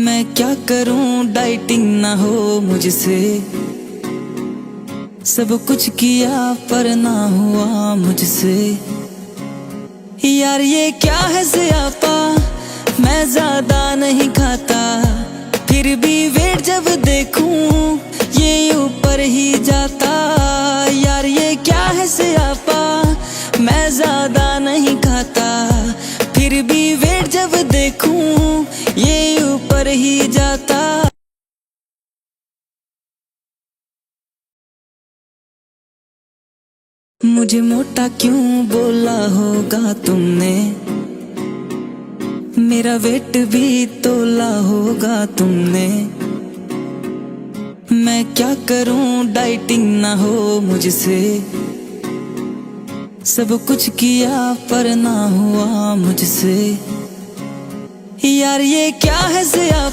मैं क्या करूं डाइटिंग ना हो मुझसे। सब कुछ किया पर ना हुआ मुझसे। यार ये क्या है ज़ियापा, मैं ज्यादा नहीं खाता, फिर भी वेट जब देखूं ये ऊपर ही जाता। यार ये क्या है ज़ियापा, मैं ज्यादा नहीं खाता, फिर भी वेट जब देखूं ये ऊपर ही जाता। मुझे मोटा क्यों बोला होगा तुमने, मेरा वेट भी तोला होगा तुमने। मैं क्या करूं डाइटिंग ना हो मुझसे। सब कुछ किया पर ना हुआ मुझसे। यार ये क्या है ज़ियापा।